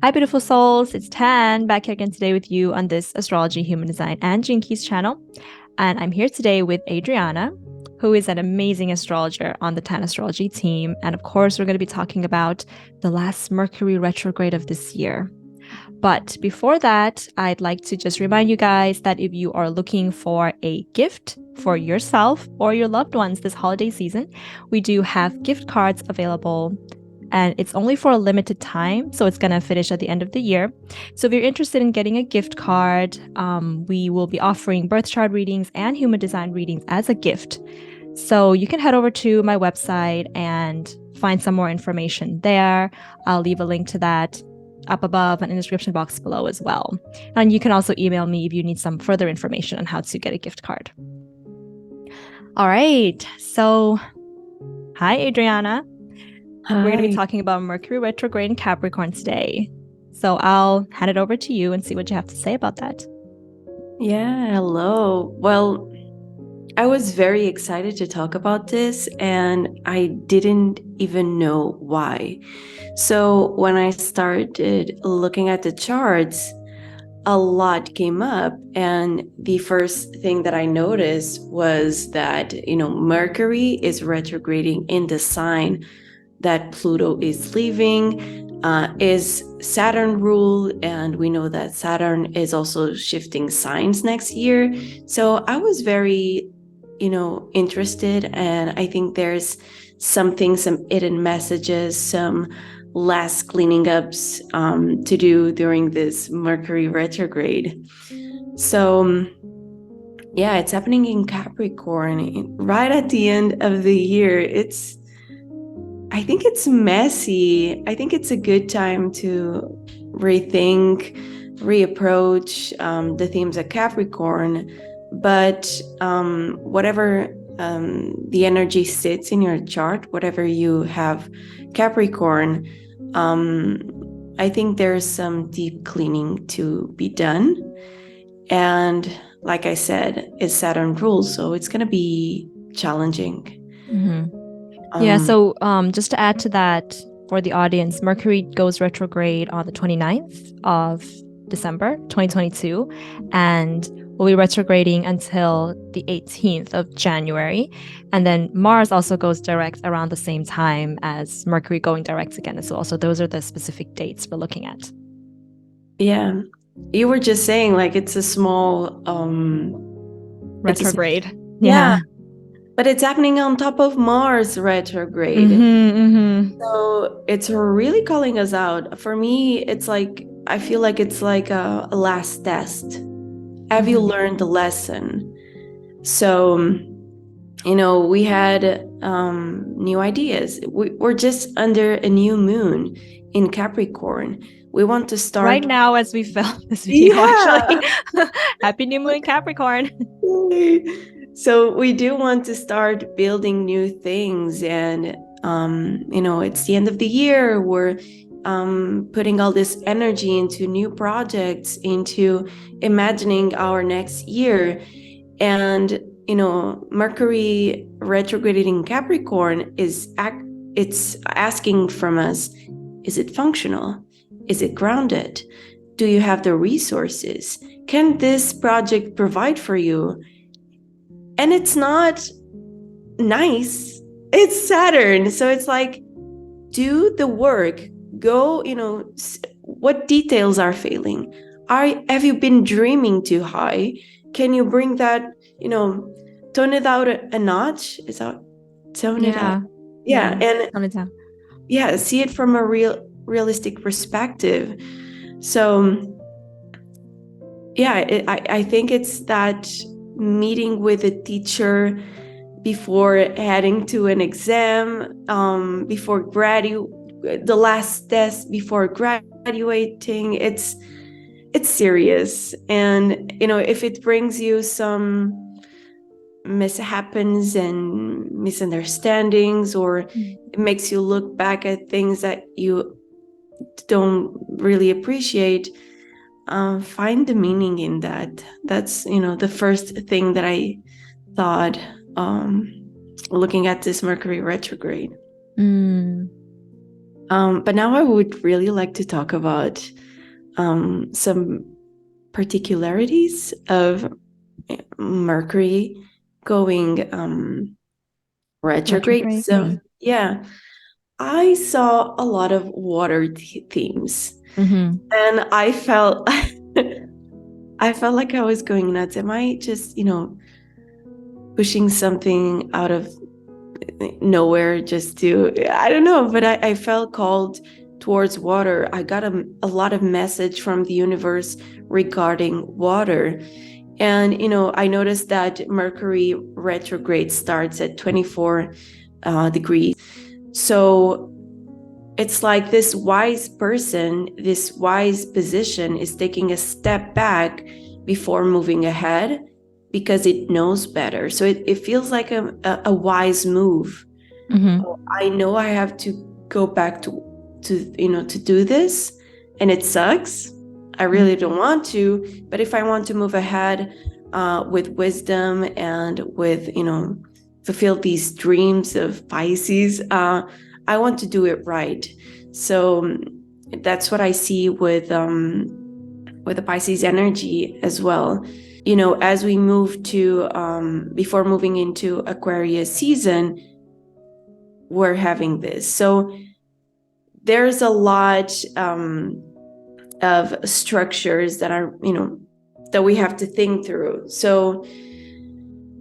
Hi, beautiful souls. It's Tan back here again today with you on this Astrology, Human Design, and Gene Keys channel. And I'm here today with Adriana, who is an amazing astrologer on the Tan Astrology team. And of course, we're going to be talking about the last Mercury retrograde of this year. But before that, I'd like to just remind you guys that if you are looking for a gift for yourself or your loved ones this holiday season, we do have gift cards available and it's only for a limited time. So it's going to finish at the end of the year. So if you're interested in getting a gift card, we will be offering birth chart readings and human design readings as a gift. So you can head over to my website and find some more information there. I'll leave a link to that up above and in the description box below as well. And you can also email me if you need some further information on how to get a gift card. All right. So, hi, Adriana. Hi. We're going to be talking about Mercury retrograde in Capricorn today. So I'll hand it over to you and see what you have to say about that. Yeah, hello. Well, I was very excited to talk about this and I didn't even know why. So when I started looking at the charts, a lot came up. And the first thing that I noticed was that, Mercury is retrograding in the sign that Pluto is leaving, is Saturn rule, and we know that Saturn is also shifting signs next year. So I was very, interested, and I think there's some hidden messages, some last cleaning ups to do during this Mercury retrograde. So yeah, it's happening in Capricorn right at the end of the year. I think it's messy. I think it's a good time to rethink, reapproach the themes of Capricorn. But whatever the energy sits in your chart, whatever you have Capricorn, I think there's some deep cleaning to be done. And like I said, it's Saturn rule, so it's going to be challenging. Mm-hmm. Yeah, so just to add to that for the audience, Mercury goes retrograde on the 29th of December 2022 and will be retrograding until the 18th of January. And then Mars also goes direct around the same time as Mercury going direct again as well. So those are the specific dates we're looking at. Yeah. You were just saying like it's a small retrograde. Yeah. But it's happening on top of Mars retrograde. So it's really calling us out. For me, it's like, I feel like it's like a last test. Have you learned the lesson? So, we had new ideas. We're just under a new moon in Capricorn. We want to start right now as we film this video, actually. Happy new moon, Capricorn. So we do want to start building new things, and it's the end of the year. We're putting all this energy into new projects, into imagining our next year. And Mercury retrograding in Capricorn it's asking from us, is it functional? Is it grounded? Do you have the resources? Can this project provide for you? And it's not nice. It's Saturn. So it's like, do the work. Go, what details are failing? Have you been dreaming too high? Can you bring that, tone it out a notch? Is that tone it out? Yeah. And tone it down. Yeah, see it from a realistic perspective. So yeah, I think it's that meeting with a teacher before heading to an exam, before the last test before graduating. It's serious, and if it brings you some mishaps and misunderstandings, or it makes you look back at things that you don't really appreciate, find the meaning in that. That's the first thing that I thought looking at this Mercury retrograde. But now I would really like to talk about some particularities of Mercury going retrograde. So yeah, I saw a lot of water themes, and I felt I felt like I was going nuts. Am I just, pushing something out of nowhere just to, I don't know, but I felt called towards water. I got a lot of message from the universe regarding water. And, I noticed that Mercury retrograde starts at 24 degrees. So it's like this wise person, this wise position is taking a step back before moving ahead because it knows better. So it feels like a wise move. I know I have to go back to do this, and it sucks. I really don't want to, but if I want to move ahead with wisdom and with, fulfill these dreams of Pisces, I want to do it right. So that's what I see with the Pisces energy as well. As we move to before moving into Aquarius season, we're having this. So there's a lot of structures that are, that we have to think through. So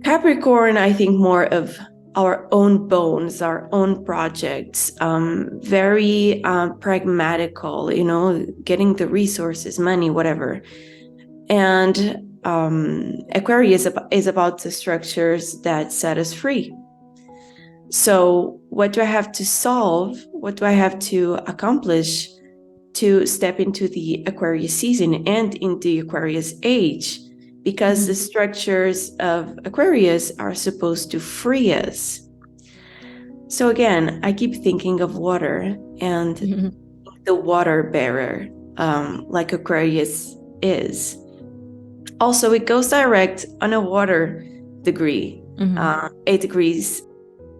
Capricorn, I think more of our own bones, our own projects, very pragmatical, getting the resources, money, whatever. And Aquarius is about the structures that set us free. So what do I have to solve? What do I have to accomplish to step into the Aquarius season and in the Aquarius age? Because the structures of Aquarius are supposed to free us. So again, I keep thinking of water and the water bearer, like Aquarius is. Also, it goes direct on a water degree, 8 degrees,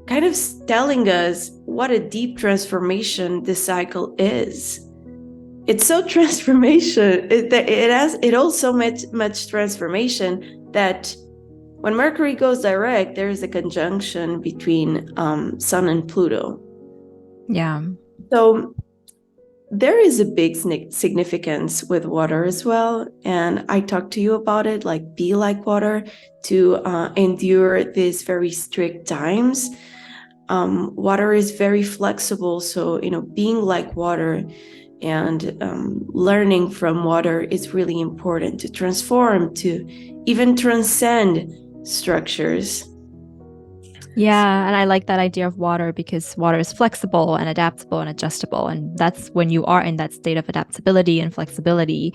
kind of telling us what a deep transformation this cycle is. It's so transformation. It also much transformation that when Mercury goes direct, there is a conjunction between Sun and Pluto. Yeah. So there is a big significance with water as well. And I talked to you about it, like be like water to endure these very strict times. Water is very flexible. So, being like water and learning from water is really important to transform, to even transcend structures. Yeah, and I like that idea of water because water is flexible and adaptable and adjustable. And that's when you are in that state of adaptability and flexibility.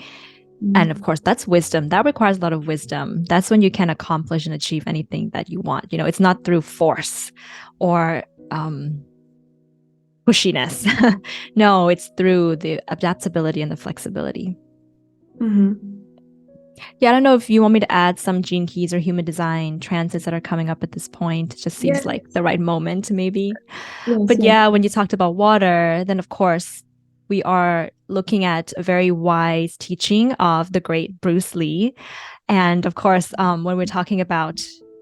And of course, that's wisdom. That requires a lot of wisdom. That's when you can accomplish and achieve anything that you want. It's not through force or pushiness. No, it's through the adaptability and the flexibility. Yeah, I don't know if you want me to add some gene keys or human design transits that are coming up at this point. It just seems like the right moment, maybe. But yeah, when you talked about water, then of course, we are looking at a very wise teaching of the great Bruce Lee. And of course, when we're talking about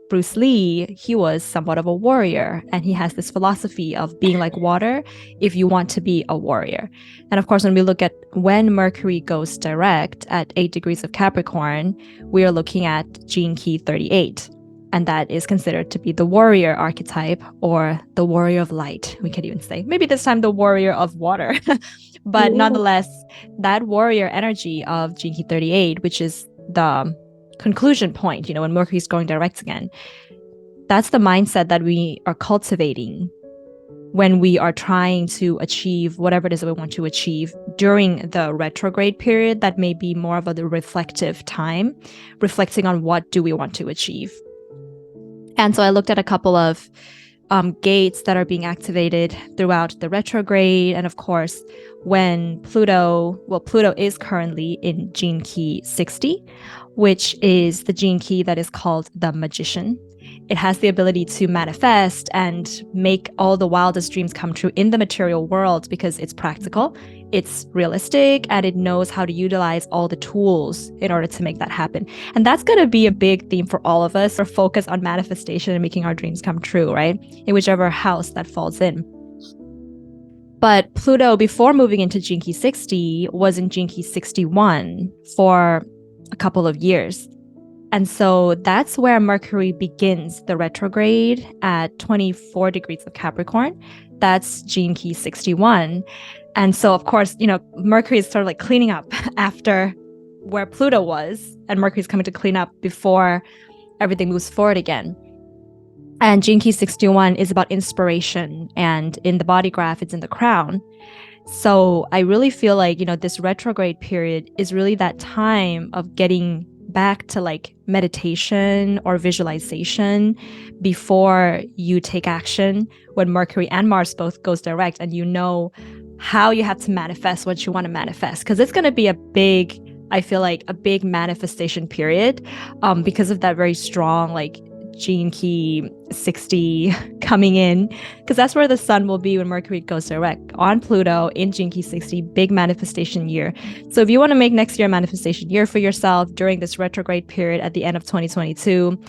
Bruce Lee, he was somewhat of a warrior, and he has this philosophy of being like water if you want to be a warrior. And of course, when we look at when Mercury goes direct at 8 degrees of Capricorn, we are looking at gene key 38. And that is considered to be the warrior archetype or the warrior of light. We could even say maybe this time the warrior of water. But nonetheless, that warrior energy of gene key 38, which is the conclusion point, when Mercury's going direct again, that's the mindset that we are cultivating when we are trying to achieve whatever it is that we want to achieve during the retrograde period. That may be more of a reflective time, reflecting on what do we want to achieve. And so I looked at a couple of gates that are being activated throughout the retrograde. And of course, when Pluto is currently in gene key 60, which is the gene key that is called the magician. it has the ability to manifest and make all the wildest dreams come true in the material world because it's practical, it's realistic, and it knows how to utilize all the tools in order to make that happen. And that's going to be a big theme for all of us, or focus on manifestation and making our dreams come true, right? In whichever house that falls in. But Pluto, before moving into Jinki 60, was in Jinki 61 for a couple of years. And so that's where Mercury begins the retrograde at 24 degrees of Capricorn. That's Jinki 61. And so, of course, Mercury is sort of like cleaning up after where Pluto was, and Mercury is coming to clean up before everything moves forward again. And Jinki 61 is about inspiration, and in the body graph, it's in the crown. So I really feel like, this retrograde period is really that time of getting back to like meditation or visualization before you take action, when Mercury and Mars both goes direct, and how you have to manifest what you want to manifest. Because it's going to be I feel like a big manifestation period, because of that very strong like Jinki 60 coming in, because that's where the sun will be when Mercury goes direct on Pluto in Jinki 60, big manifestation year. So if you want to make next year a manifestation year for yourself during this retrograde period at the end of 2022,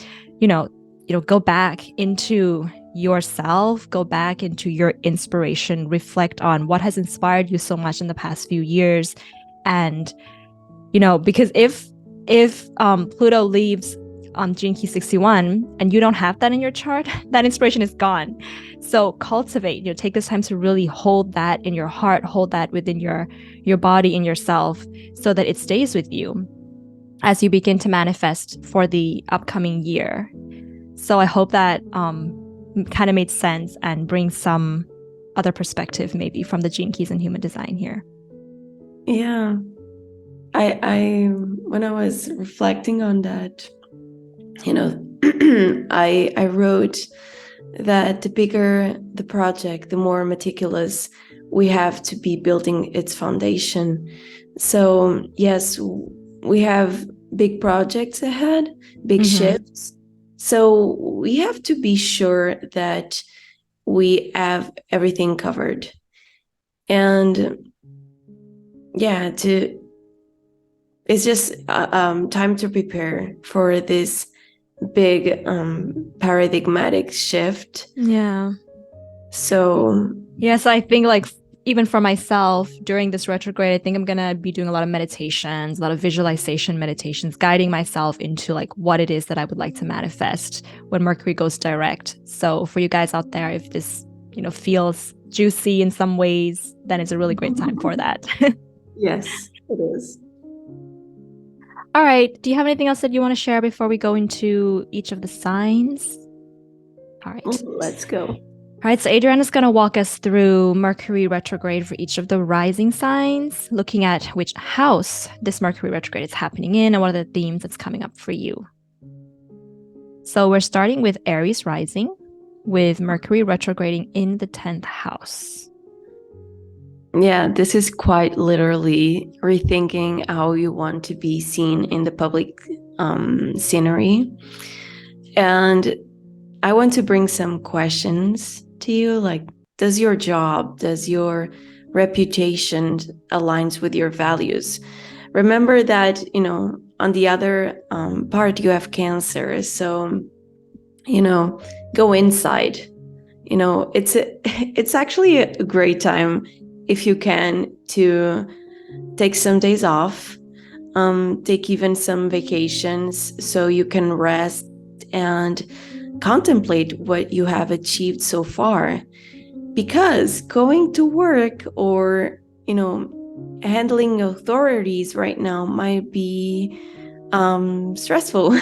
go back into yourself, go back into your inspiration, reflect on what has inspired you so much in the past few years. And because if Pluto leaves on Jinki 61 and you don't have that in your chart, that inspiration is gone. So cultivate, take this time to really hold that in your heart, hold that within your body, in yourself, so that it stays with you as you begin to manifest for the upcoming year. So I hope that kind of made sense and brings some other perspective maybe from the Gene Keys and human design here. Yeah. I when I was reflecting on that, I wrote that the bigger the project, the more meticulous we have to be building its foundation. So yes, we have big projects ahead, big shifts. So we have to be sure that we have everything covered. And yeah, it's just time to prepare for this big paradigmatic shift. Yeah. So yes, I think like even for myself during this retrograde, I think I'm gonna be doing a lot of meditations, a lot of visualization meditations, guiding myself into like what it is that I would like to manifest when Mercury goes direct. So for you guys out there, if this feels juicy in some ways, then it's a really great time for that. Yes, it is. All right. Do you have anything else that you want to share before we go into each of the signs? All right. Let's go. All right. So Adriana is going to walk us through Mercury retrograde for each of the rising signs, looking at which house this Mercury retrograde is happening in and what are the themes that's coming up for you. So we're starting with Aries Rising, with Mercury retrograding in the 10th house. Yeah, this is quite literally rethinking how you want to be seen in the public scenery. And I want to bring some questions to you, like, does your job, does your reputation aligns with your values? Remember that, on the other part, you have Cancer. So, go inside. It's actually a great time, if you can, to take some days off, take even some vacations so you can rest and contemplate what you have achieved so far. Because going to work or, handling authorities right now might be stressful.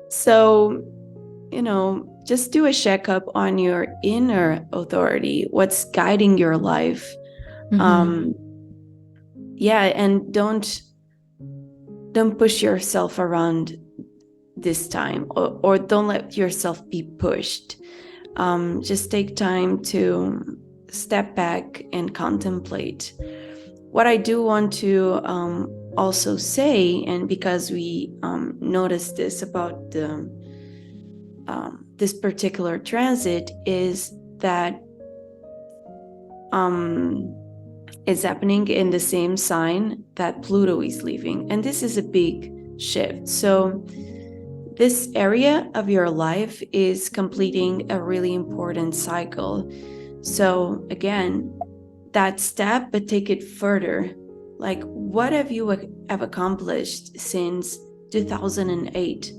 So, just do a checkup on your inner authority, what's guiding your life. And don't push yourself around this time, or don't let yourself be pushed. Just take time to step back and contemplate. What I do want to also say, and because we noticed this about the this particular transit is that it's happening in the same sign that Pluto is leaving. And this is a big shift. So this area of your life is completing a really important cycle. So again, that step, but take it further. Like, what have you have accomplished since 2008?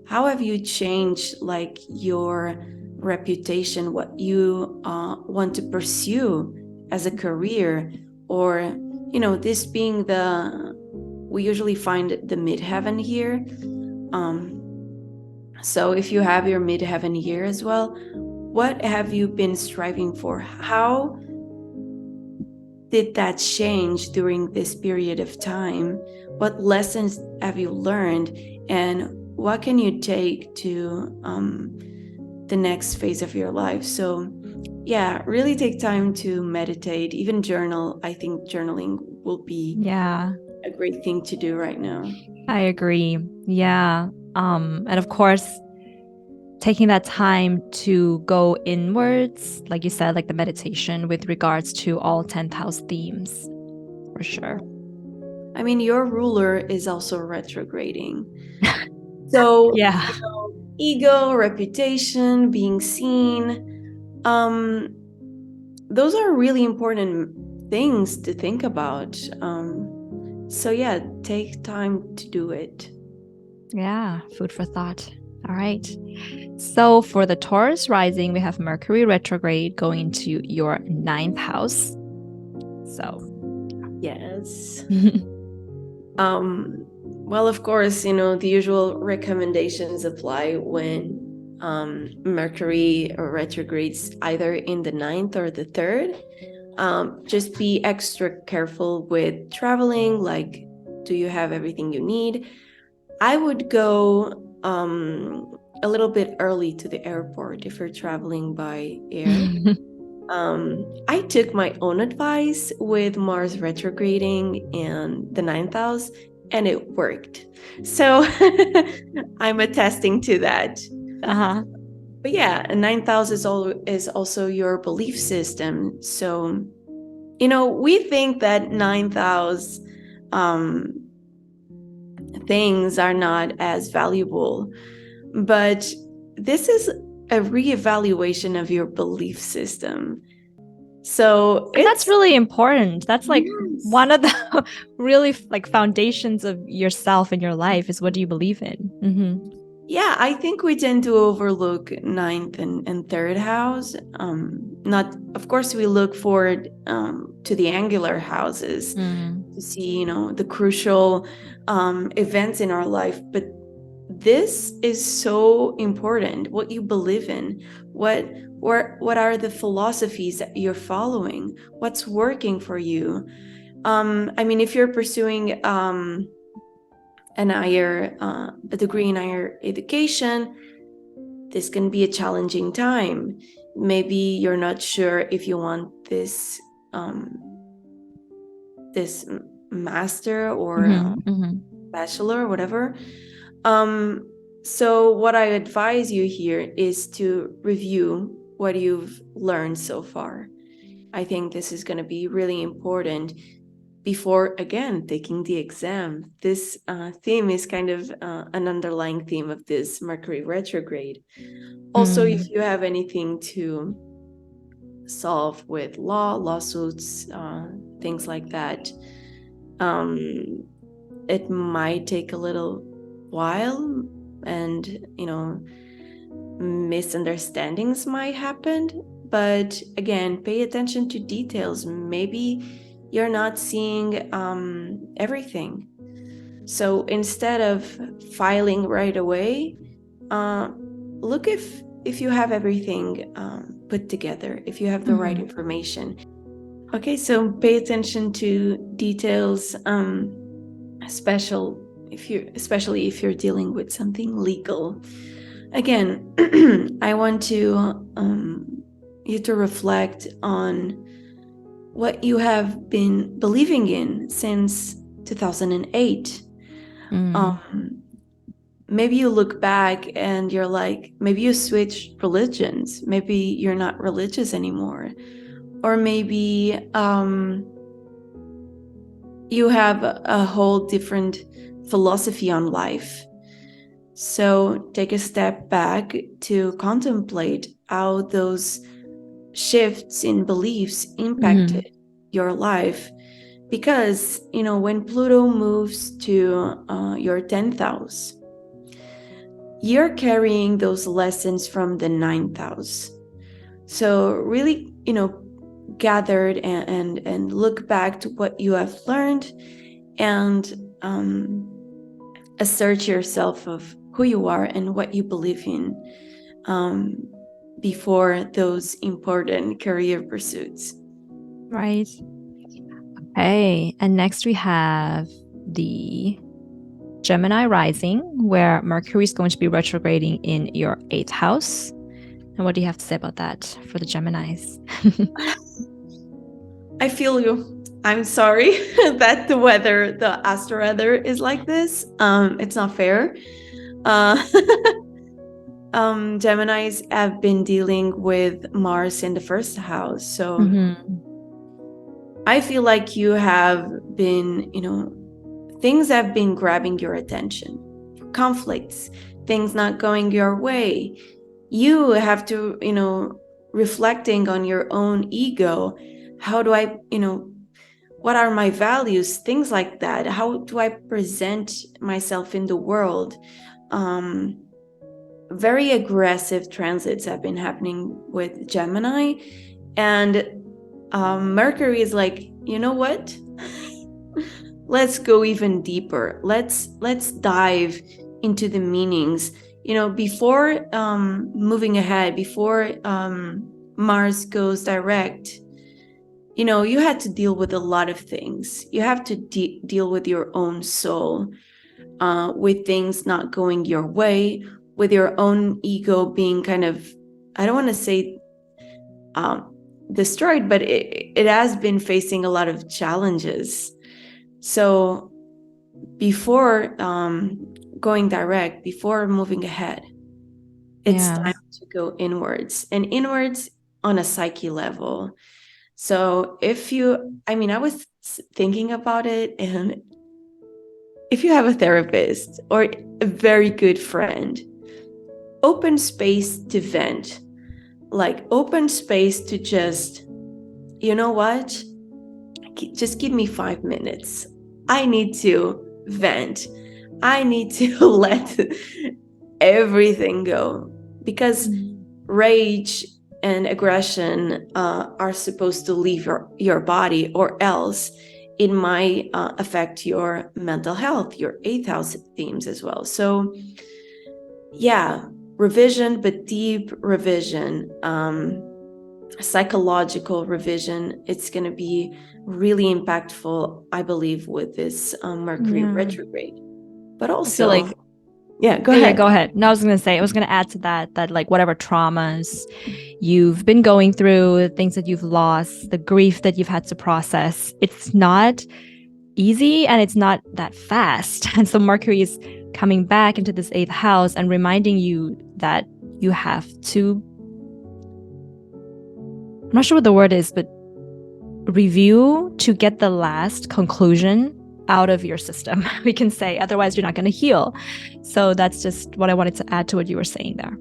How have you changed, like, your reputation, what you want to pursue as a career? Or, this being we usually find the midheaven here. So if you have your midheaven here as well, what have you been striving for? How did that change during this period of time? What lessons have you learned? And what can you take to the next phase of your life? So yeah, really take time to meditate, even journal. I think journaling will be a great thing to do right now. I agree. Yeah. And of course, taking that time to go inwards, like you said, like the meditation with regards to all 10th house themes, for sure. I mean, your ruler is also retrograding. So, yeah. Ego, reputation, being seen, those are really important things to think about. So yeah, take time to do it. Yeah, food for thought. All right. So for the Taurus rising, we have Mercury retrograde going into your 9th house. So, yes. Well, of course, the usual recommendations apply when Mercury retrogrades either in the 9th or the 3rd. Just be extra careful with traveling. Like, do you have everything you need? I would go a little bit early to the airport if you're traveling by air. I took my own advice with Mars retrograding in the 9th house, and it worked. So I'm attesting to that. But yeah, a 9th house is also your belief system. So, we think that 9th house things are not as valuable, but this is a reevaluation of your belief system. So that's really important. That's like one of the really like foundations of yourself and your life is what do you believe in? Mm-hmm. Yeah, I think we tend to overlook 9th and 3rd house. Not, of course, we look forward to the angular houses to see, the crucial events in our life. But this is so important. What you believe in, what are the philosophies that you're following? What's working for you? I mean, if you're pursuing a degree in higher education, this can be a challenging time. Maybe you're not sure if you want this master or bachelor or whatever. So what I advise you here is to review what you've learned so far. I think this is going to be really important before, again, taking the exam. This theme is kind of an underlying theme of this Mercury retrograde. Also, if you have anything to solve with lawsuits, things like that, it might take a little while, and misunderstandings might happen. But again, pay attention to details. Maybe you're not seeing everything. So instead of filing right away, look if you have everything put together, if you have the right information. Okay, so pay attention to details, especially if you're dealing with something legal. Again, I want you to reflect on what you have been believing in since 2008. maybe you look back and you're like, maybe you switch religions, maybe you're not religious anymore, or maybe you have a whole different philosophy on life. So take a step back to contemplate how those shifts in beliefs impacted your life. Because, when Pluto moves to your 10th house, you're carrying those lessons from the 9th house. So really, gathered and look back to what you have learned, and assert yourself of who you are and what you believe in before those important career pursuits. Right. Okay. And next we have the Gemini Rising, where Mercury is going to be retrograding in your 8th house. And what do you have to say about that for the Geminis? I feel you. I'm sorry that the astro weather is like this. It's not fair. Geminis have been dealing with Mars in the 1st house. So I feel like you have been, things have been grabbing your attention. Conflicts, things not going your way. You have to, reflecting on your own ego. How do I, what are my values? Things like that. How do I present myself in the world? Very aggressive transits have been happening with Gemini, and Mercury is like, you know what? Let's go even deeper. Let's dive into the meanings. Before moving ahead, before Mars goes direct, you had to deal with a lot of things. You have to deal with your own soul, with things not going your way, with your own ego being kind of, I don't want to say destroyed, but it has been facing a lot of challenges. So before going direct, before moving ahead, it's time to go inwards, and inwards on a psyche level. So I was thinking about it, and if you have a therapist or a very good friend, open space to vent, like open space to just, you know what? Just give me 5 minutes. I need to vent. I need to let everything go, because rage and aggression are supposed to leave your body, or else it might affect your mental health, your 8th house themes as well. So yeah, revision, but deep revision, psychological revision. It's going to be really impactful, I believe, with this Mercury retrograde. But also, I feel like, go ahead. Yeah, go ahead. No, I was going to add to that like whatever traumas you've been going through, things that you've lost, the grief that you've had to process, it's not easy and it's not that fast. And so Mercury is coming back into this 8th house and reminding you that you have to, I'm not sure what the word is, but review to get the last conclusion out of your system, we can say. Otherwise, you're not going to heal. So that's just what I wanted to add to what you were saying there.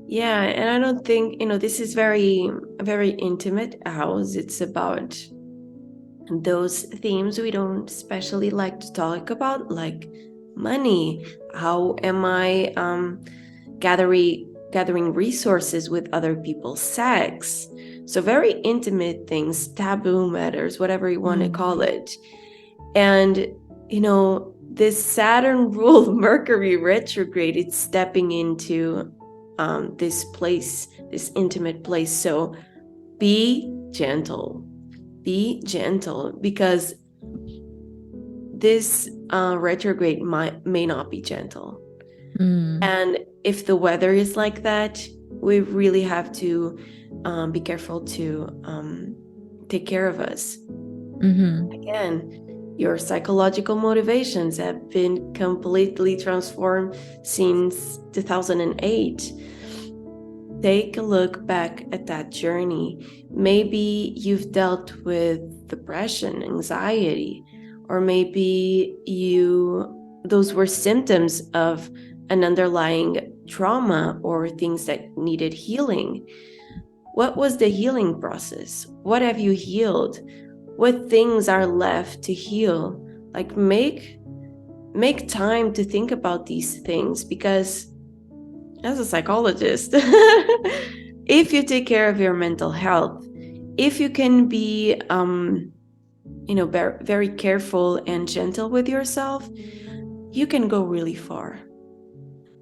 Yeah, and I don't think, this is very, very intimate house. It's about those themes we don't especially like to talk about, like money. How am I gathering resources with other people? Sex. So very intimate things, taboo matters, whatever you want to call it. And this Saturn ruled Mercury retrograde, it's stepping into this place, this intimate place. So be gentle, because this retrograde may not be gentle. And if the weather is like that, we really have to be careful to take care of us. Again, Your psychological motivations have been completely transformed since 2008. Take a look back at that journey. Maybe you've dealt with depression, anxiety, or maybe those were symptoms of an underlying trauma or things that needed healing. What was the healing process? What have you healed? What things are left to heal? Like make time to think about these things, because as a psychologist, if you take care of your mental health, if you can be very careful and gentle with yourself, you can go really far.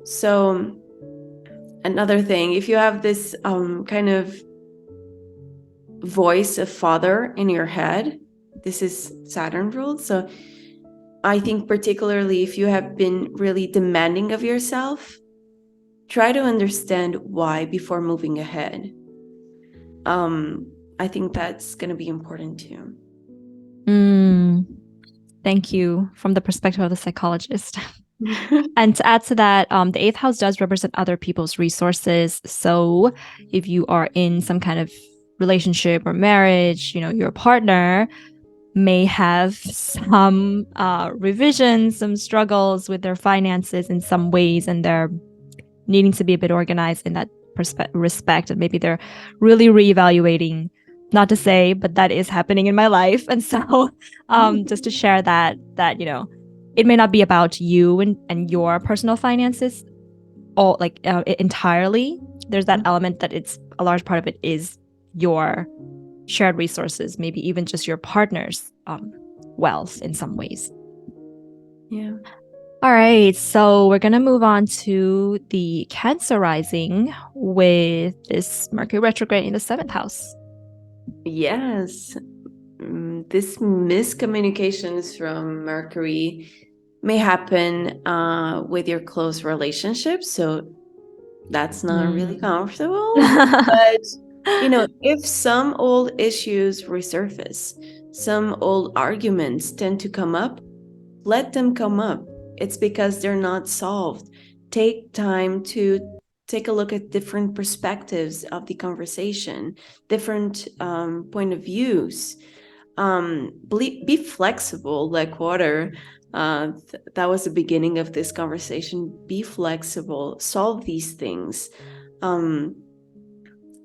So another thing, if you have this kind of voice of father in your head, this is Saturn ruled. So I think particularly if you have been really demanding of yourself, try to understand why before moving ahead. I think that's going to be important too. Thank you, from the perspective of the psychologist. And to add to that, the eighth house does represent other people's resources. So if you are in some kind of relationship or marriage, your partner may have some revisions, some struggles with their finances in some ways, and they're needing to be a bit organized in that respect. And maybe they're really reevaluating, not to say, but that is happening in my life. And so just to share that it may not be about you and your personal finances all entirely. There's that element that it's a large part of it is your shared resources, maybe even just your partner's wealth in some ways. Yeah. All right, so we're going to move on to the Cancer Rising with this Mercury retrograde in the 7th house. Yes. This miscommunications from Mercury may happen with your close relationships. So that's not really comfortable. But, if some old issues resurface, some old arguments tend to come up, let them come up. It's because they're not solved. Take time to take a look at different perspectives of the conversation, different point of views. Be flexible like water. That was the beginning of this conversation. Be flexible, solve these things.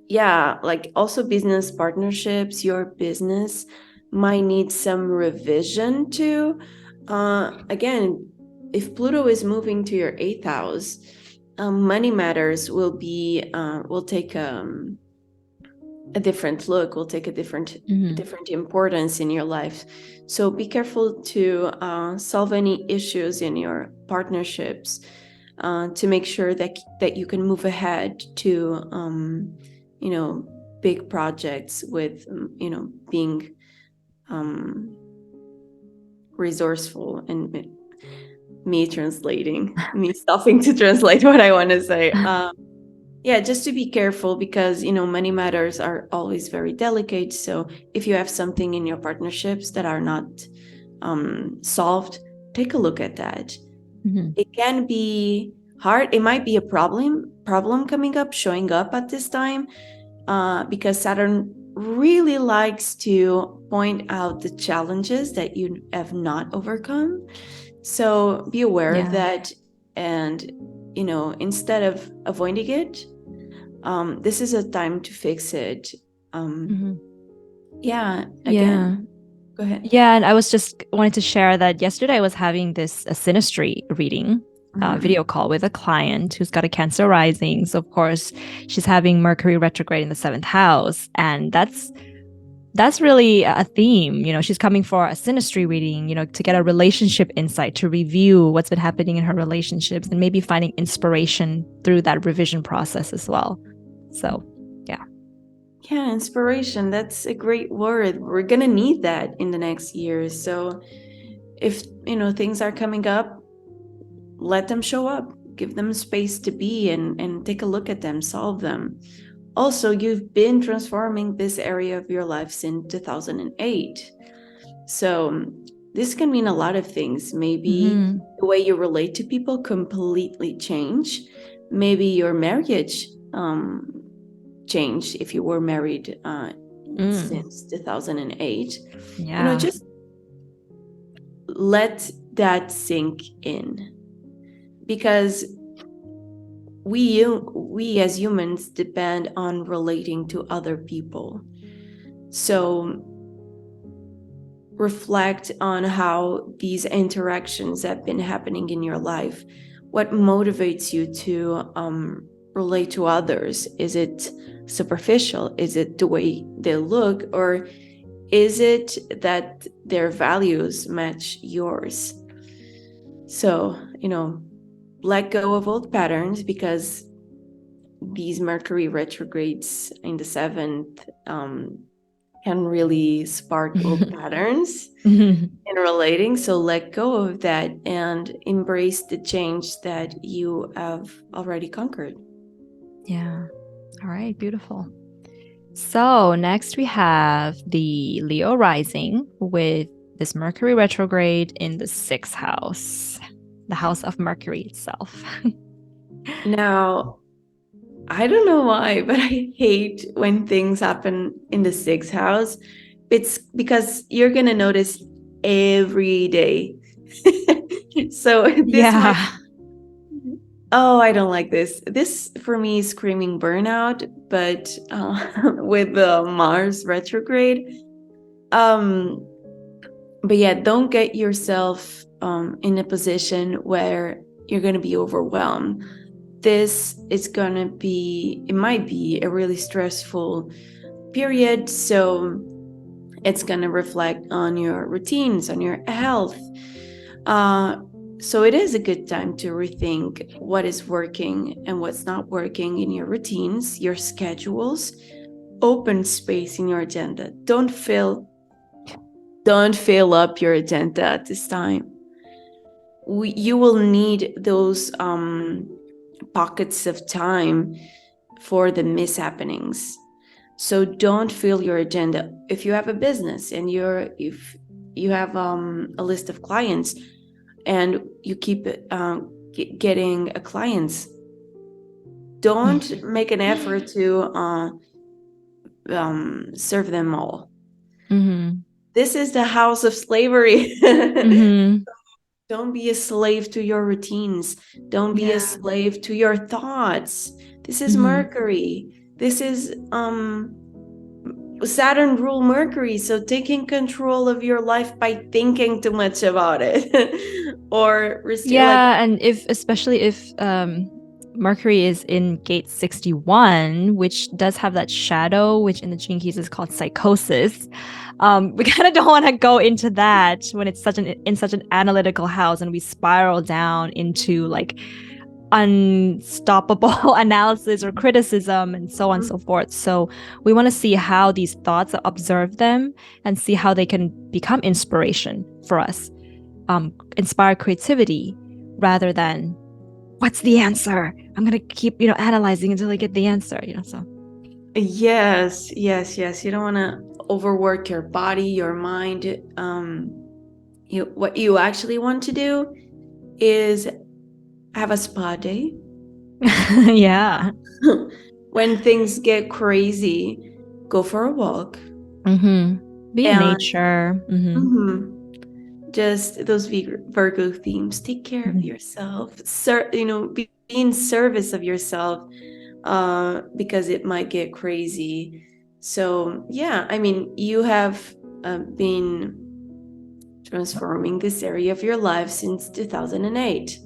Like also business partnerships, your business might need some revision too. Again, if Pluto is moving to your 8th house, money matters will take a different look, will take a different importance in your life. So be careful to solve any issues in your partnerships to make sure that you can move ahead to big projects with being resourceful, and me stopping to translate what I want to say. Just to be careful, because money matters are always very delicate. So if you have something in your partnerships that are not solved, take a look at that. It can be hard. It might be a problem showing up at this time, because Saturn really likes to point out the challenges that you have not overcome. So be aware of that, and instead of avoiding it, this is a time to fix it. Go ahead. Yeah, and I was just wanting to share that yesterday I was having this synastry reading video call with a client who's got a Cancer rising. So of course she's having Mercury retrograde in the 7th house, and that's really a theme. She's coming for a synastry reading, to get a relationship insight, to review what's been happening in her relationships, and maybe finding inspiration through that revision process as well. So yeah, inspiration, that's a great word. We're gonna need that in the next years. So if things are coming up, let them show up, give them space to be, and take a look at them, solve them. Also, you've been transforming this area of your life since 2008. So this can mean a lot of things. Maybe the way you relate to people completely change. Maybe your marriage changed if you were married since 2008. Yeah. Just let that sink in, because we as humans depend on relating to other people. So reflect on how these interactions have been happening in your life. What motivates you to relate to others? Is it superficial? Is it the way they look? Or is it that their values match yours? So, let go of old patterns, because these Mercury retrogrades in the 7th can really spark old patterns in relating. So let go of that and embrace the change that you have already conquered. Yeah. All right. Beautiful. So next we have the Leo rising with this Mercury retrograde in the 6th house, the house of Mercury itself. Now, I don't know why, but I hate when things happen in the 6th house. It's because you're going to notice every day. So this might, oh, I don't like this. This for me is screaming burnout, but with the Mars retrograde. But yeah, don't get yourself in a position where you're going to be overwhelmed. This is going to be, it might be a really stressful period. So it's going to reflect on your routines, on your health. So it is a good time to rethink what is working and what's not working in your routines, your schedules. Open space in your agenda. Don't fill up your agenda at this time. You will need those pockets of time for the mishappenings. So don't fill your agenda. If you have a business and if you have a list of clients and you keep getting clients, don't make an effort to serve them all. This is the house of slavery. Don't be a slave to your routines. Don't be a slave to your thoughts. This is Mercury. This is Saturn rule Mercury. So taking control of your life by thinking too much about it. Or and especially if Mercury is in gate 61, which does have that shadow, which in the Gene Keys is called psychosis. We kind of don't want to go into that when it's in such an analytical house and we spiral down into like unstoppable analysis or criticism and so on and so forth. So we want to see how these thoughts, observe them and see how they can become inspiration for us, inspire creativity rather than what's the answer? I'm gonna keep analyzing until I get the answer. So yes. You don't want to overwork your body, your mind. What you actually want to do is have a spa day. Yeah. When things get crazy, go for a walk. Be in nature. Just those Virgo themes. Take care of yourself. Be in service of yourself, because it might get crazy. So yeah, I mean, you have been transforming this area of your life since 2008.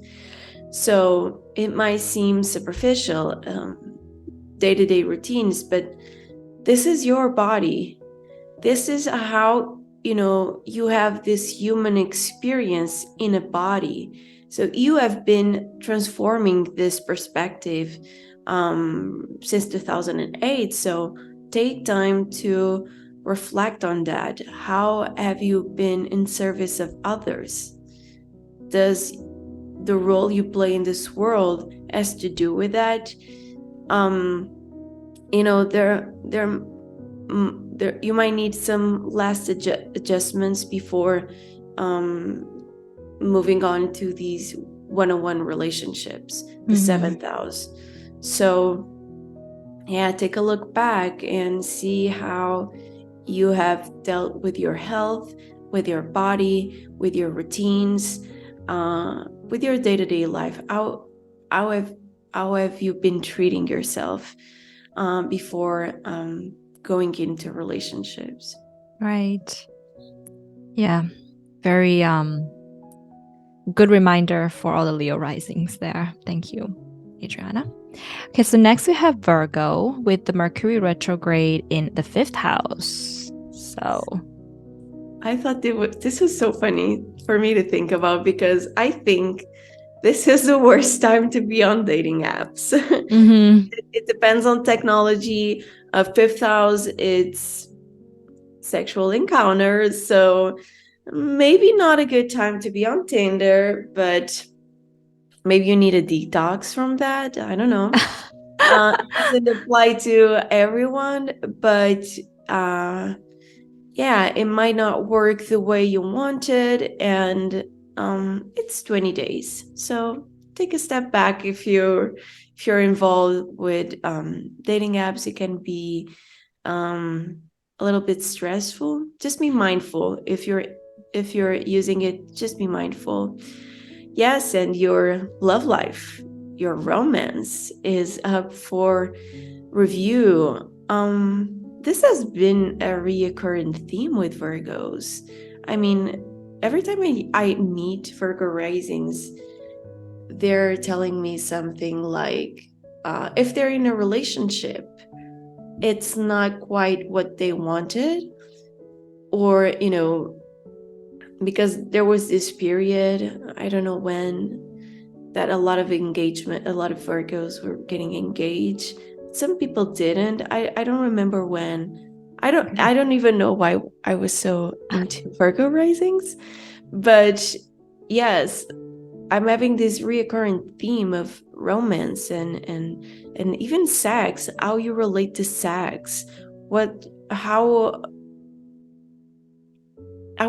So it might seem superficial, day-to-day routines, but this is your body. This is how you have this human experience in a body. So you have been transforming this perspective since 2008. So take time to reflect on that. How have you been in service of others? Does the role you play in this world has to do with that? There you might need some last adjustments before moving on to these one-on-one relationships, the seventh house. So yeah, take a look back and see how you have dealt with your health, with your body, with your routines, with your day-to-day life. How have you been treating yourself before going into relationships? Right. Yeah. Very good reminder for all the Leo risings there. Thank you, Adriana. Okay, so next we have Virgo with the Mercury retrograde in the 5th house. So I thought this was so funny for me to think about, because I think this is the worst time to be on dating apps. It depends on technology. 5th house, it's sexual encounters, so maybe not a good time to be on Tinder, but maybe you need a detox from that. I don't know. It doesn't apply to everyone, but yeah, it might not work the way you wanted, and it's 20 days. So take a step back. If you're involved with dating apps, it can be a little bit stressful. Just be mindful. If you're using it, just be mindful. Yes, and your love life, your romance is up for review. This has been a reoccurring theme with Virgos. I mean, every time I meet Virgo risings, they're telling me something like, if they're in a relationship, it's not quite what they wanted, or because there was this period, I don't know when, that a lot of Virgos were getting engaged. Some people didn't. I don't remember when. I don't even know why I was so into Virgo risings. But yes, I'm having this reoccurring theme of romance and even sex, how you relate to sex. How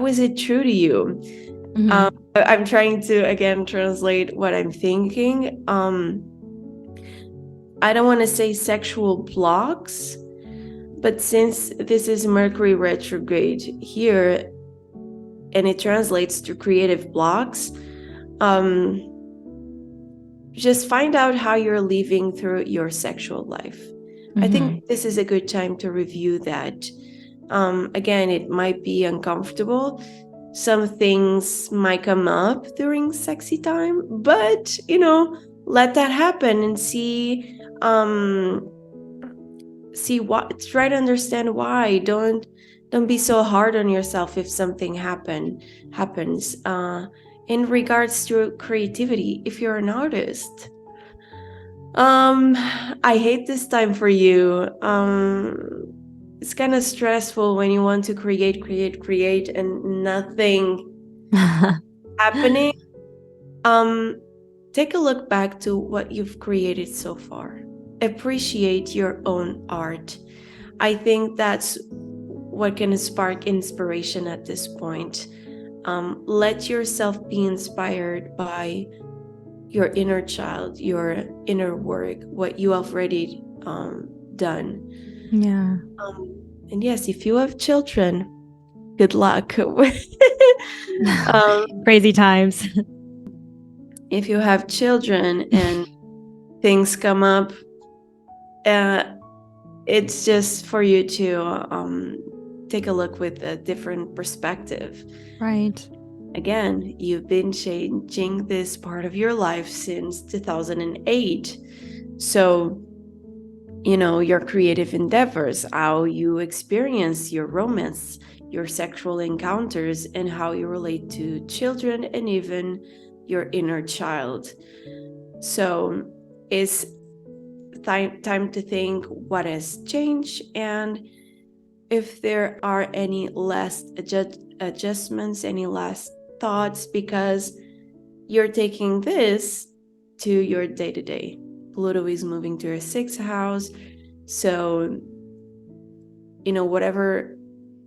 is it true to you? I'm trying to again translate what I'm thinking. I don't want to say sexual blocks, but since this is Mercury retrograde here and it translates to creative blocks, just find out how you're living through your sexual life. I think this is a good time to review that. Again, it might be uncomfortable. Some things might come up during sexy time, but let that happen and see what, try to understand why. Don't be so hard on yourself if something happens. In regards to creativity, if you're an artist, I hate this time for you. It's kind of stressful when you want to create and nothing happening. Take a look back to what you've created so far. Appreciate your own art. I think that's what can spark inspiration at this point. Let yourself be inspired by your inner child, your inner work, what you have already done. Yeah. And yes, if you have children, good luck. Crazy times. If you have children and things come up, it's just for you to take a look with a different perspective. Right. Again, you've been changing this part of your life since 2008. So, your creative endeavors, how you experience your romance, your sexual encounters, and how you relate to children and even your inner child. So it's time to think what has changed and if there are any last adjustments, any last thoughts, because you're taking this to your day-to-day. Pluto is moving to your 6th house. So, whatever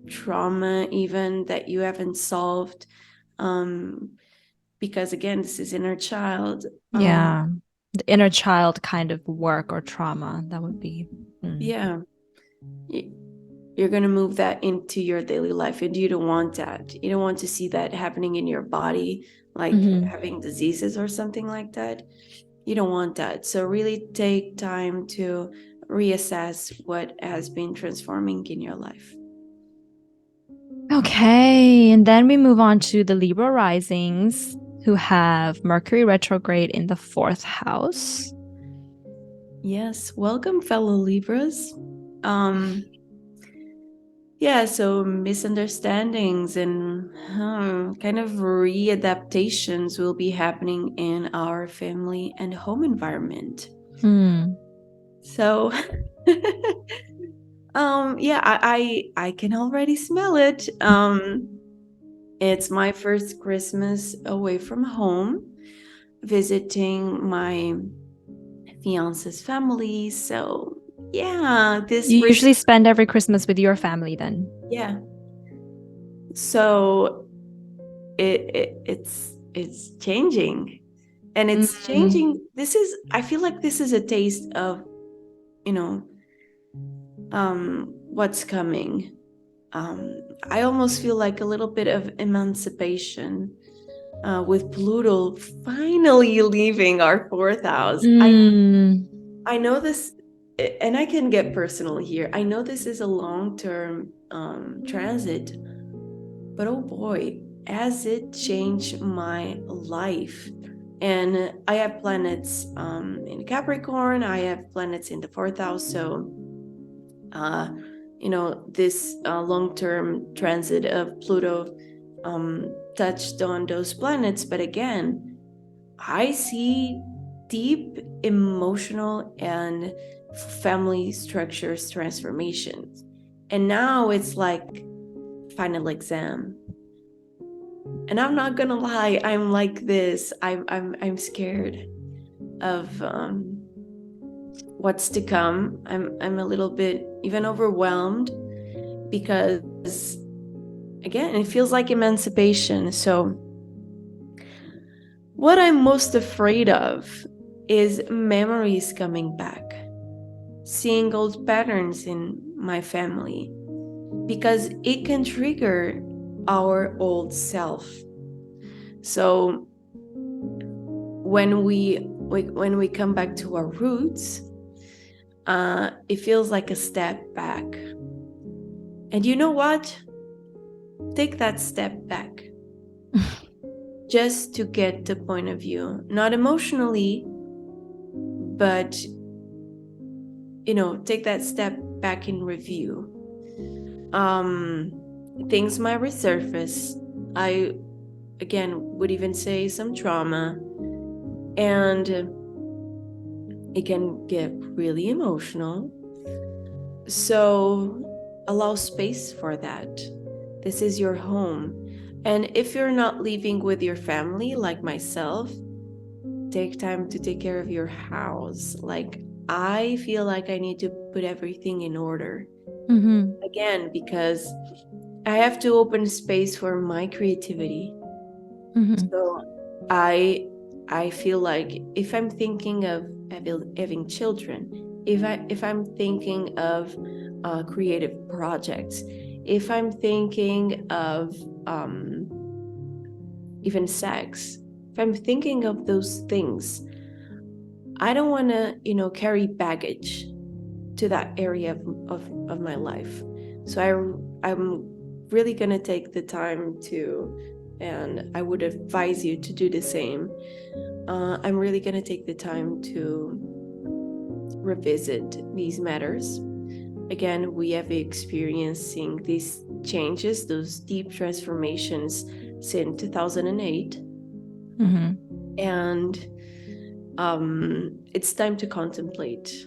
trauma even that you haven't solved, Because again, this is inner child. Yeah. The inner child kind of work or trauma, that would be. Yeah. You're going to move that into your daily life, and you don't want that. You don't want to see that happening in your body, like having diseases or something like that. You don't want that. So really take time to reassess what has been transforming in your life. Okay, and then we move on to the Libra risings, who have Mercury retrograde in the 4th house. Yes, welcome, fellow Libras. Yeah, so misunderstandings and kind of readaptations will be happening in our family and home environment. So yeah, I can already smell it. It's my first Christmas away from home, visiting my fiance's family. So yeah, You usually spend every Christmas with your family then? Yeah. So it's changing, and it's changing. I feel like this is a taste of, what's coming. I almost feel like a little bit of emancipation with Pluto finally leaving our 4th house. I know this, and I can get personal here. I know this is a long-term transit, but oh boy, has it changed my life. And I have planets in Capricorn, I have planets in the 4th house. So, this long-term transit of Pluto touched on those planets. But again, I see deep emotional and family structures transformations. And now it's like final exam. And I'm not gonna lie, I'm like this. I'm scared of what's to come. I'm a little bit even overwhelmed, because again, it feels like emancipation. So what I'm most afraid of is memories coming back, seeing old patterns in my family, because it can trigger our old self. So when we come back to our roots, it feels like a step back. And you know what? Take that step back just to get the point of view, not emotionally, but take that step back in review. Things might resurface. I again would even say some trauma, and it can get really emotional. So allow space for that. This is your home. And if you're not living with your family, like myself, take time to take care of your house. Like, I feel like I need to put everything in order. Again, because I have to open space for my creativity. So I feel like if I'm thinking of having children, if I'm thinking of creative projects, if I'm thinking of even sex, if I'm thinking of those things, I don't want to, carry baggage to that area of my life. So I'm really going to take the time to, and I would advise you to do the same. I'm really going to take the time to revisit these matters. Again, we have experiencing these changes, those deep transformations since 2008. And it's time to contemplate.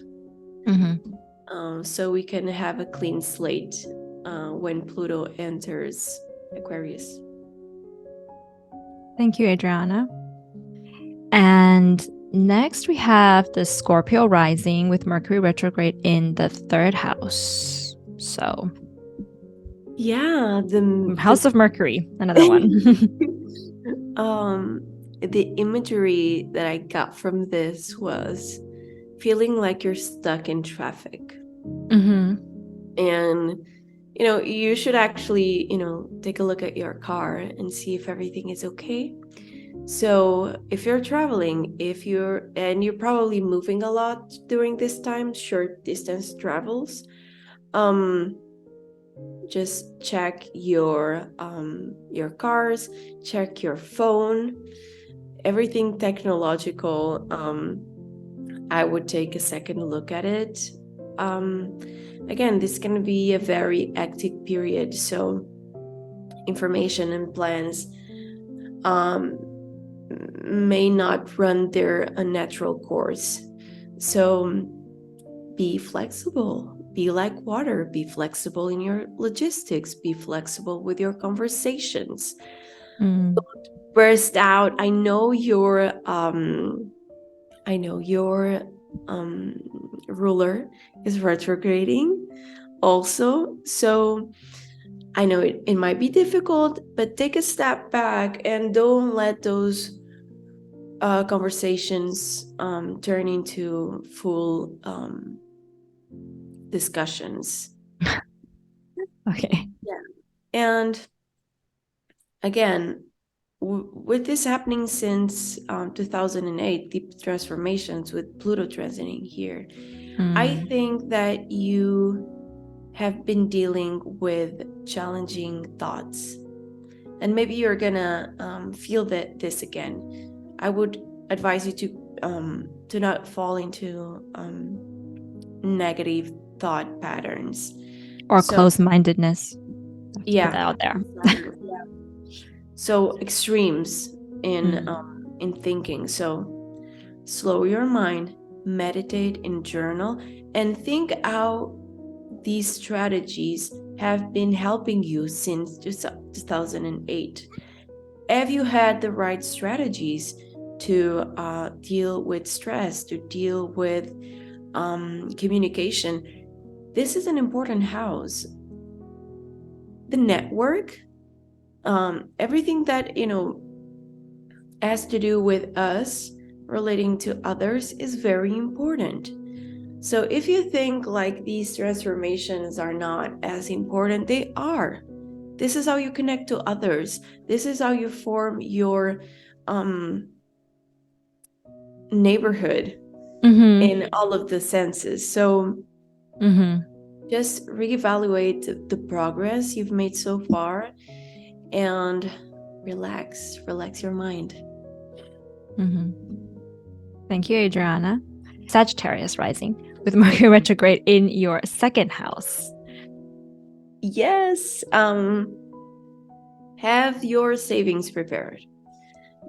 So we can have a clean slate when Pluto enters Aquarius. Thank you, Adriana. And next we have the Scorpio rising with Mercury retrograde in the 3rd house. So yeah, House of Mercury, another one. the imagery that I got from this was feeling like you're stuck in traffic. Mm-hmm. And, you should actually, take a look at your car and see if everything is okay. So if you're traveling, and you're probably moving a lot during this time, short distance travels, just check your cars, check your phone, everything technological. I would take a second look at it. Again, this is going to be a very hectic period, so information and plans may not run their unnatural course. So be flexible. Be like water. Be flexible in your logistics. Be flexible with your conversations. Mm. Don't burst out. I know your ruler is retrograding also. So I know it might be difficult, but take a step back and don't let those conversations turn into full discussions. Okay. Yeah. And again, with this happening since 2008, deep transformations with Pluto transiting here, I think that you have been dealing with challenging thoughts. And maybe you're gonna feel this again. I would advise you to not fall into negative thought patterns Or close-mindedness. Yeah, put that out there. exactly. So extremes in thinking. So slow your mind, meditate and journal, and think how these strategies have been helping you since 2008. Have you had the right strategies to deal with stress, to deal with communication? This is an important house. The network, everything that has to do with us relating to others is very important. So if you think like these transformations are not as important, they are. This is how you connect to others. This is how you form your neighborhood in all of the senses. So just reevaluate the progress you've made so far and relax your mind. Thank you, Adriana. Sagittarius Rising with Mercury retrograde in your second house. Yes. Have your savings prepared.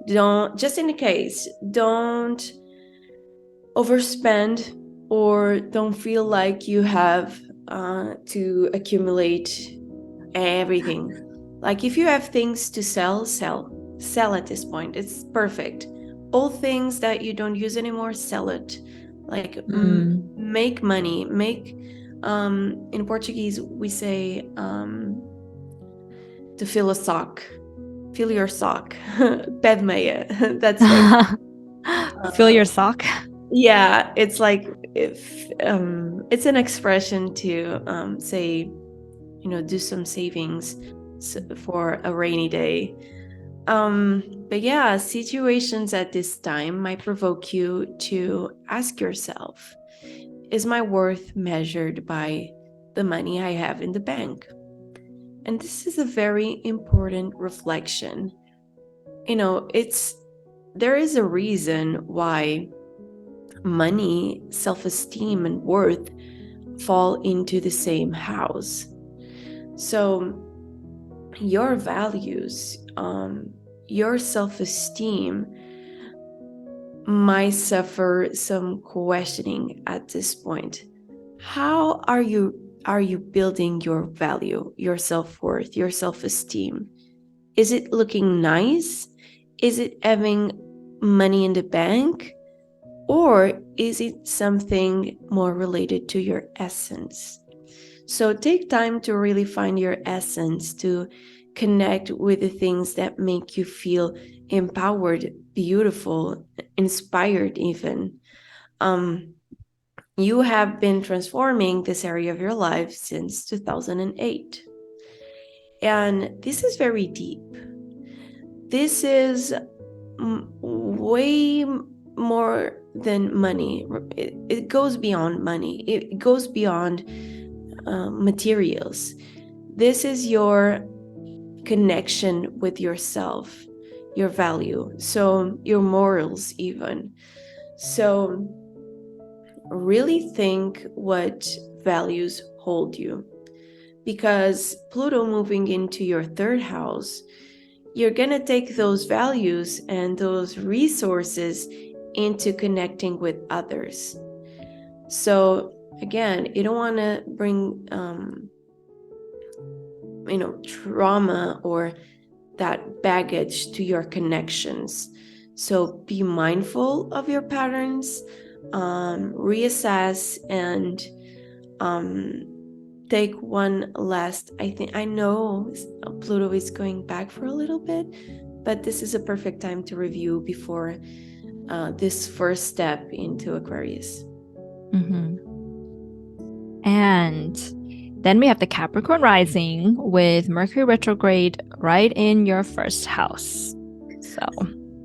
Just in case, don't overspend or don't feel like you have to accumulate everything. Like if you have things to sell at this point. It's perfect. All things that you don't use anymore, sell it. Like make money. Make in Portuguese we say to fill a sock. Fill your sock. Pé de meia. That's like fill your sock. Yeah, it's like if it's an expression to say, do some savings for a rainy day. But yeah, situations at this time might provoke you to ask yourself, is my worth measured by the money I have in the bank? And this is a very important reflection. There is a reason why money, self-esteem, and worth fall into the same house. So your values, your self-esteem might suffer some questioning at this point. How are you building your value, your self-worth, your self-esteem? Is it looking nice? Is it having money in the bank? Or is it something more related to your essence? So take time to really find your essence, to connect with the things that make you feel empowered, beautiful, inspired even. You have been transforming this area of your life since 2008. And this is very deep. This is way more than money. It goes beyond money. It goes beyond materials. This is your connection with yourself, your value, so your morals even. So really think what values hold you, because Pluto moving into your third house, you're going to take those values and those resources into connecting with others. So again, you don't want to bring trauma or that baggage to your connections. So be mindful of your patterns, reassess, and take one last. I know Pluto is going back for a little bit, but this is a perfect time to review before this first step into Aquarius. And then we have the Capricorn Rising with Mercury Retrograde right in your first house. So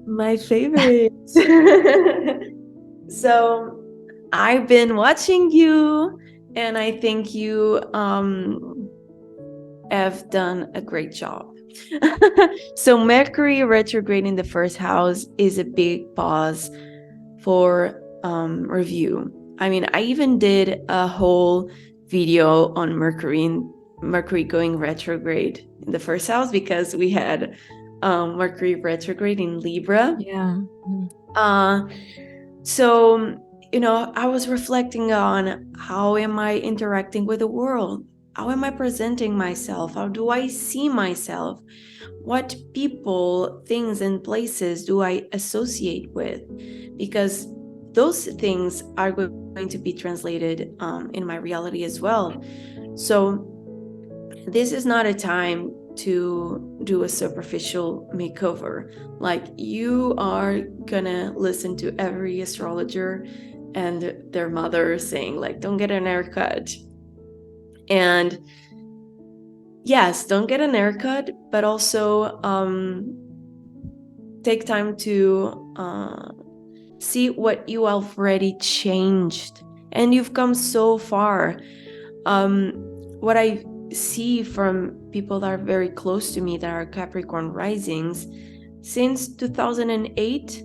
my favorite. So I've been watching you, and I think you have done a great job. So Mercury retrograde in the first house is a big pause for review. I mean, I even did a whole video on Mercury going retrograde in the first house, because we had Mercury retrograde in Libra. Yeah. So, I was reflecting on how am I interacting with the world? How am I presenting myself? How do I see myself? What people, things, and places do I associate with? Because those things are going to be translated in my reality as well. So this is not a time to do a superficial makeover. Like, you are gonna listen to every astrologer and their mother saying, like, don't get an haircut. And yes, don't get an haircut, but also take time to see what you already changed. And you've come so far. What I see from people that are very close to me that are Capricorn Risings, since 2008,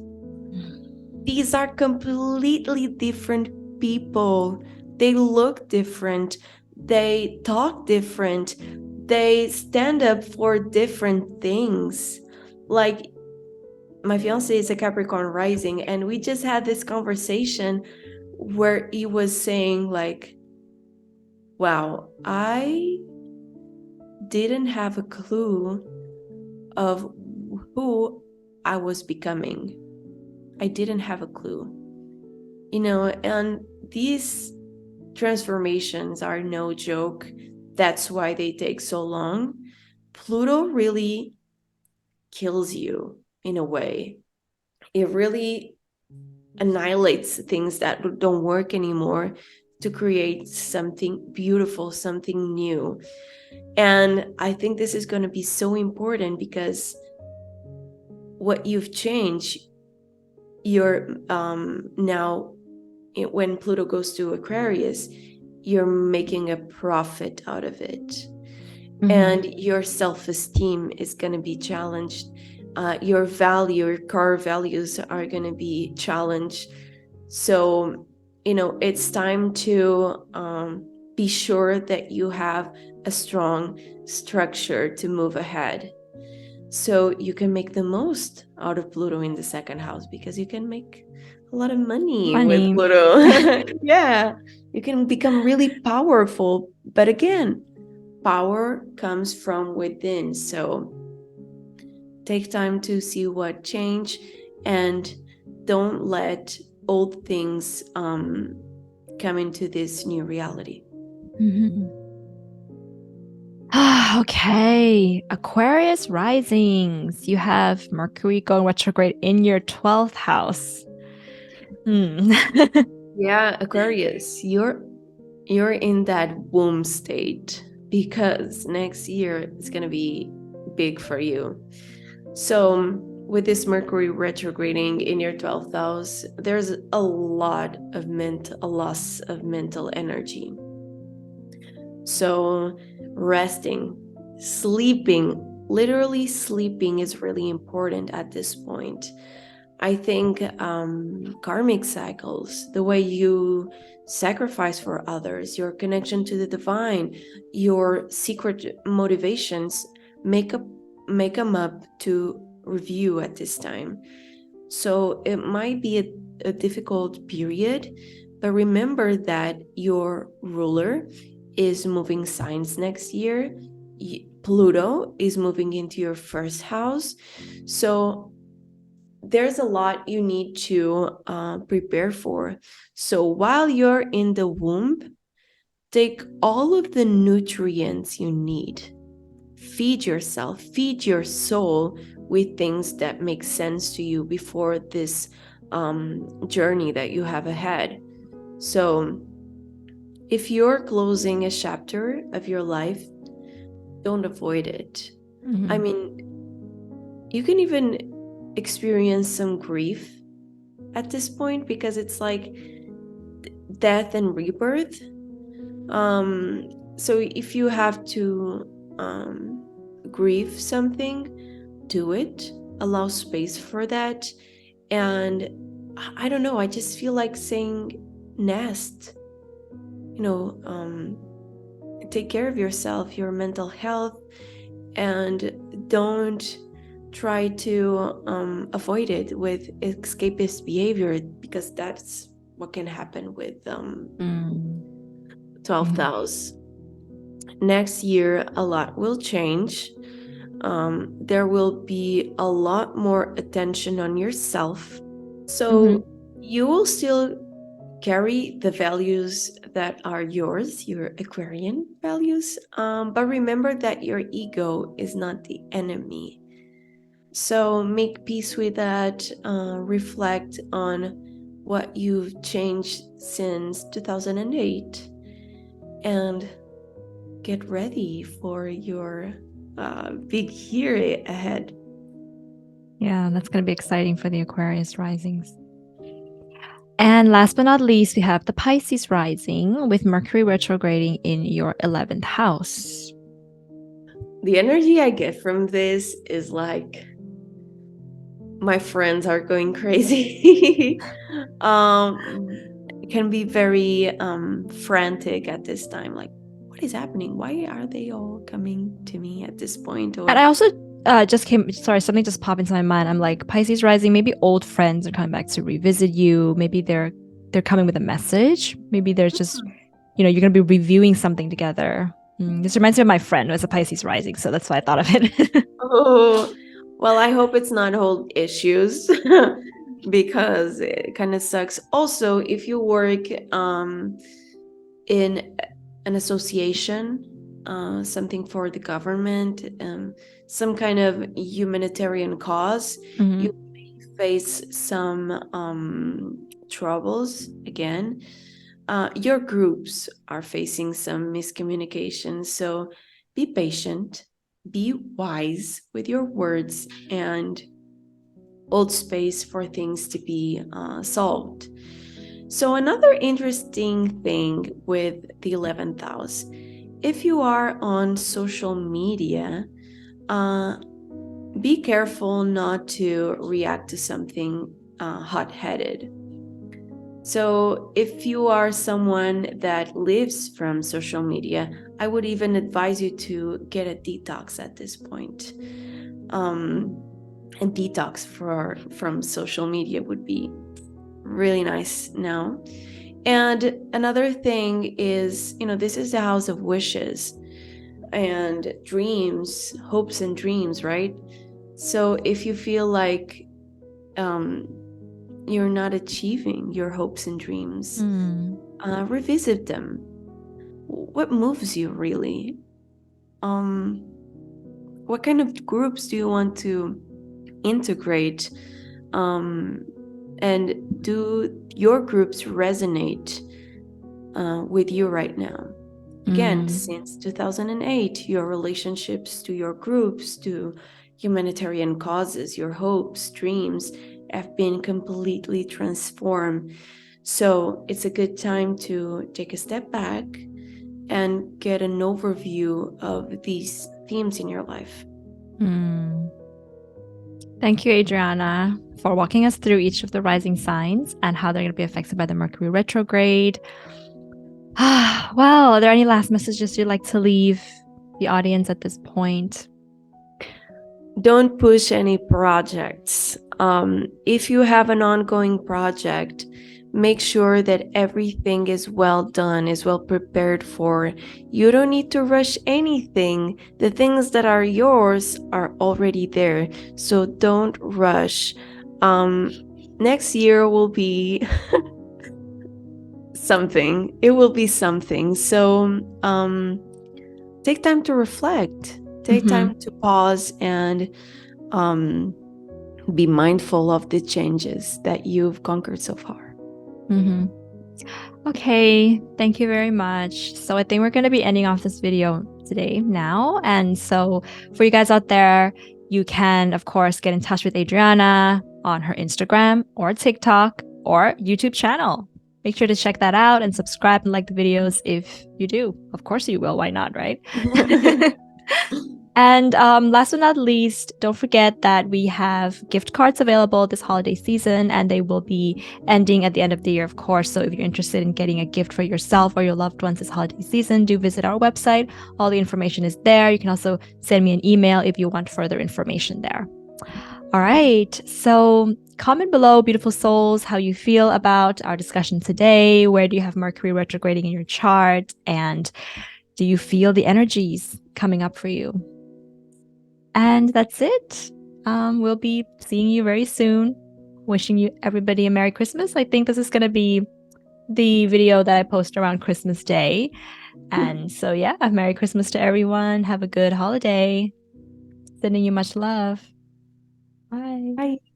these are completely different people. They look different. They talk different. They stand up for different things. Like, my fiance is a Capricorn Rising, and we just had this conversation where he was saying, like, wow, I didn't have a clue of who I was becoming. I didn't have a clue. And these transformations are no joke. That's why they take so long. Pluto really kills you in a way. It really annihilates things that don't work anymore to create something beautiful, something new. And I think this is going to be so important, because what you've changed, you're now, when Pluto goes to Aquarius, you're making a profit out of it. And your self-esteem is going to be challenged. Your core values are going to be challenged. So, it's time to be sure that you have a strong structure to move ahead, so you can make the most out of Pluto in the second house, because you can make a lot of money. With Pluto. Yeah, you can become really powerful. But again, power comes from within. So take time to see what changed, and don't let old things come into this new reality. Okay, Aquarius risings. You have Mercury going retrograde in your 12th house. Hmm. Yeah, Aquarius, you're in that womb state because next year is going to be big for you. So, with this Mercury retrograding in your 12th house, there's a loss of mental energy. So, resting, sleeping, literally sleeping is really important at this point. I think karmic cycles, the way you sacrifice for others, your connection to the divine, your secret motivations, make up make them up to review at this time. So it might be a difficult period, but remember that your ruler is moving signs next year. Pluto is moving into your first house. So there's a lot you need to prepare for. So while you're in the womb, take all of the nutrients you need. Feed yourself, feed your soul with things that make sense to you before this journey that you have ahead. So if you're closing a chapter of your life, don't avoid it. Mhm. I mean, you can even experience some grief at this point because it's like death and rebirth. So if you have to grieve something, do it. Allow space for that. And I don't know, I just feel like saying nest. Take care of yourself, your mental health, and don't try to avoid it with escapist behavior, because that's what can happen with 12th house. Next year, a lot will change. There will be a lot more attention on yourself. So you will still carry the values that are yours, your Aquarian values, but remember that your ego is not the enemy. So make peace with that, reflect on what you've changed since 2008, and get ready for your big year ahead. Yeah, that's going to be exciting for the Aquarius risings. And last but not least, we have the Pisces rising with Mercury retrograding in your 11th house. The energy I get from this is like my friends are going crazy. It can be very frantic at this time. Like, what is happening? Why are they all coming to me at this point? Or And I also something just popped into my mind. I'm like, Pisces rising, maybe old friends are coming back to revisit you. Maybe they're coming with a message. Maybe there's just, you're going to be reviewing something together. This reminds me of my friend who has a Pisces rising, so that's why I thought of it. oh, well, I hope it's not old issues because it kind of sucks. Also, if you work in an association, something for the government, some kind of humanitarian cause, you may face some troubles again. Your groups are facing some miscommunication, so be patient, be wise with your words, and hold space for things to be solved. So, another interesting thing with the 11th house, if you are on social media, be careful not to react to something hot headed. So, if you are someone that lives from social media, I would even advise you to get a detox at this point. And detox from social media would be really nice now. And another thing is, this is the house of wishes and dreams, hopes and dreams, right? So if you feel like you're not achieving your hopes and dreams, revisit them. What moves you really? what kind of groups do you want to integrate? And do your groups resonate with you right now? Again, since 2008, your relationships to your groups, to humanitarian causes, your hopes, dreams have been completely transformed. So it's a good time to take a step back and get an overview of these themes in your life. Thank you, Adriana, for walking us through each of the rising signs and how they're going to be affected by the Mercury retrograde. Well, are there any last messages you'd like to leave the audience at this point? Don't push any projects. If you have an ongoing project, make sure that everything is well done, is well prepared for. You don't need to rush anything. The things that are yours are already there. So don't rush. Next year will be something. It will be something. So take time to reflect. Take time to pause and be mindful of the changes that you've conquered so far. Okay, thank you very much. So I think we're going to be ending off this video today now. And so for you guys out there, you can, of course, get in touch with Adriana on her Instagram or TikTok or YouTube channel. Make sure to check that out and subscribe and like the videos if you do. Of course you will. Why not, right? And last but not least, don't forget that we have gift cards available this holiday season, and they will be ending at the end of the year, of course. So if you're interested in getting a gift for yourself or your loved ones this holiday season, do visit our website. All the information is there. You can also send me an email if you want further information there. All right. So comment below, beautiful souls, how you feel about our discussion today. Where do you have Mercury retrograding in your chart? And do you feel the energies coming up for you? And that's it. We'll be seeing you very soon. Wishing you everybody a Merry Christmas. I think this is going to be the video that I post around Christmas Day. And so, yeah, Merry Christmas to everyone. Have a good holiday. Sending you much love. Bye. Bye.